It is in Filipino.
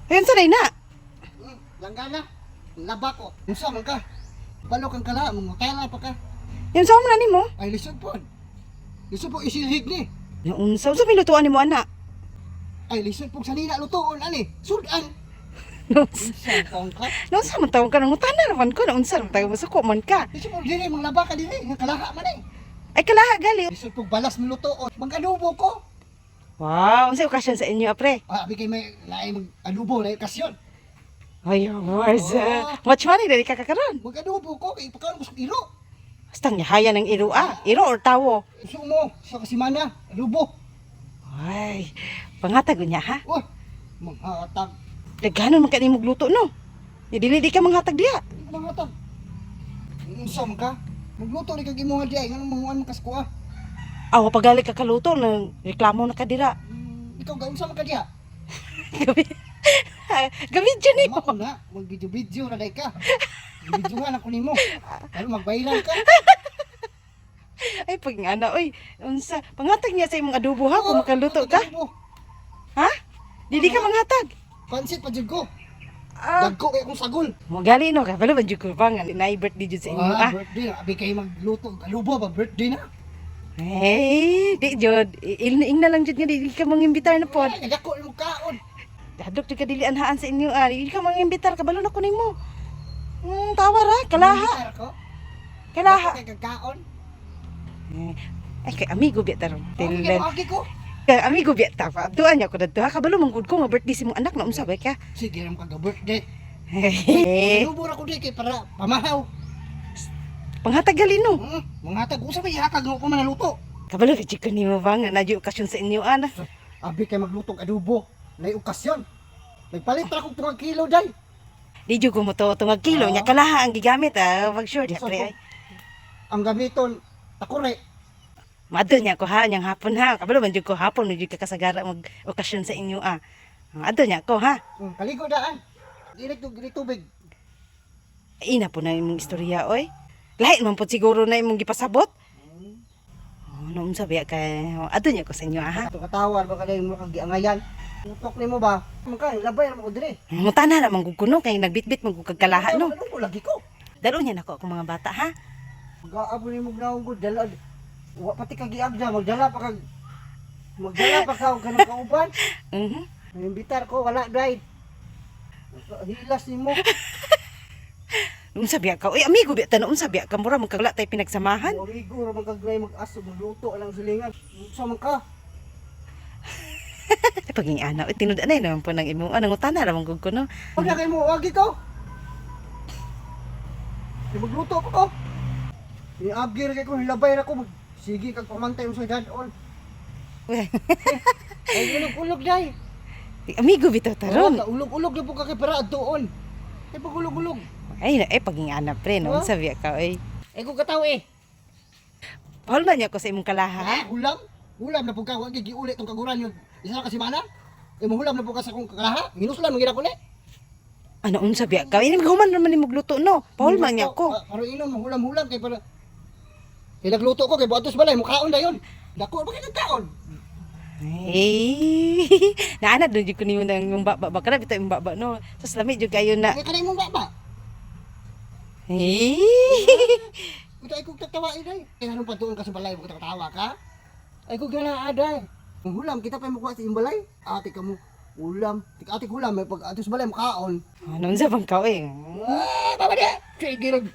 Ayun sa na. Langgana. Laba ko. Unsa man ka? Balo kang kala, mga kala pa ka. Yun sa man nimo. Ay lisod po. Lisod po isilhig ni. Naunsa sa minutuan nimo ana. Ay lisod po sa nina lutoon ani. Sudan. Naunsa. Unsa kang ka? Naunsa man tawag ka nang utana naman ko naunsa man tayo masuko man ka. Lisod po dili mga laba ka dili, nga kalaha man eh. Ay kalaha gali. Lisod po balas ni lutoon. Mag-adobo ko. Wow, unsa okasyon sa inyo apre? Ah, abi kay may lain mag-adobo, lain kasyon. Ay, warza. Much money dali ka kakaron. Mag-adobo ko kay pagkaon ko sa iro. Basta haya ng iro iro or tawo. Iso mo, sa kasimana, adobo. Ay, pangatag niya ha. Oh, maghatag. Daghanon man ka nimo gluto no. Dili di ka manghatag diha. Maghatag. Unsa man ka? Magluto ni kag imuha di ay nganong manguan man kaskuha. Awa pagali ka kaluto nang reklamo na ka dira. Ikaw gaun sa man ka diha? Gabi. Gabi dyan eh. Mao na, mag-video na day ka. Videohan ako nimo. Pero mag-viral ka. Ay pag ana oy, unsa pangatag niya sa imong adobo ha kung makaluto ka? Adobo. Ha? Dili ka manghatag. Pansit pa jud ko. Ah, Dagko kay akong sagol. mo gali no ka pala man jud ko pa nga na birthday jud sa inyo ah. Birthday, abi kay magluto, adobo ba birthday na? Hey, di jud ing na lang jud nga di ka mangimbitar na pod. Ay, dagko mo kaon. Dadok jud ka dili anhaan sa inyo ah. Di ka mangimbitar kabalo na ko nimo. Tawar ha, kalaha. Ko. Kalaha. Kay kagkaon. Ay kay amigo biya taron. Okay, Tilen. agi ko. Kay amigo biya ta pa. Tuan niya ko dadto ha kabalo man gud ko nga birthday si mong anak na unsa ba ka? Sige ram kag birthday. Hey. Adobo ra ko di kay para pamahaw. Panghatag gali no. Mga tag usa ba ihakag nga ko man naluto. Kabalo jud ko nimo ba nga nadyo okasyon sa inyo ana. Abi kay magluto og adobo. Nay okasyon. Nagpalit ra kog 2 kilo day. Di jud ko mo to tungag kilo nya kalaha ang gigamit ah. Wag sure di pre ay. Ang gamiton takore. Madto niya ko ha nyang hapon ha. Kabalo man jud ko hapon jud ka kasagara mag okasyon sa inyo ah. Adto niya ko ha. Kaligo daan. Direk tubig. Ina po na imong istorya oy. Lahi man po siguro na imong gipasabot. Oh, noon sabi kay adto niya ko sa inyo ha. Ato katawar ba kada mo kag giangayan. Utok nimo ba? Magka labay ra mo dire. Mutana na man gud kuno kay nagbitbit man gud kag kalaha no. Ano ko lagi ko. Dalo niya nako ako mga bata ha. Mag-aabo nimo gnaong gud dala. Wa pati kag giagda magdala pa kag magdala pa ka og kanang kauban. Imbitar ko wala dai. Hilas nimo. Noon sabi ka, oy amigo biya ta noon sabi ka mura man kag wala tay pinagsamahan. Amigo ra man kag mag-aso magluto lang silingan. Unsa man ka? Ay paging ana, tinud-an na naman po ng imong anong utana naman gud ko no. Wala kay mo wagi ko. Magluto ko ko. Iagir kay ko hilabay ra ko. Sige kag pamantay mo sa dadon. Ay ulog-ulog dai. Amigo bitaw taron. Ulog-ulog na po ka kay para doon. Ay pag-ulog-ulog. Ay paging ana pre noon Huh? sabi ka oy. Ay ko kataw eh. Paul man niya ko sa imong kalaha. Ha? Ulam? Ulam na po ka. Wag giulit tong kaguran yun. Isa na kasi mana? Eh mahulam na po ka sa kong kalaha. Minuslan mo gina ko ni. Ano unsa biya ka? Ini human naman ni magluto no. Paul man niya ko. Pero inom mahulam-hulam kay para. Kay nagluto ko kay buhatos balay mukhaon dayon. Dako ba kay nagkaon? Hey. Naana do jud ko nimo nang yung baba bakra bitaw yung baba no. Sus lami jud kayo na. Kay kanay mong baba. Hey. Ito ay kong tatawa iday. Kaya anong patuon ka sa balay mo tatawa ka? Ay kong gana aday. Ang hulam kita pa mukha sa imbalay. Ate ka mo ulam. Ate hulam may pag atos balay mukhaon. Ano unsa bang ka eh? Ah, baba di. Sige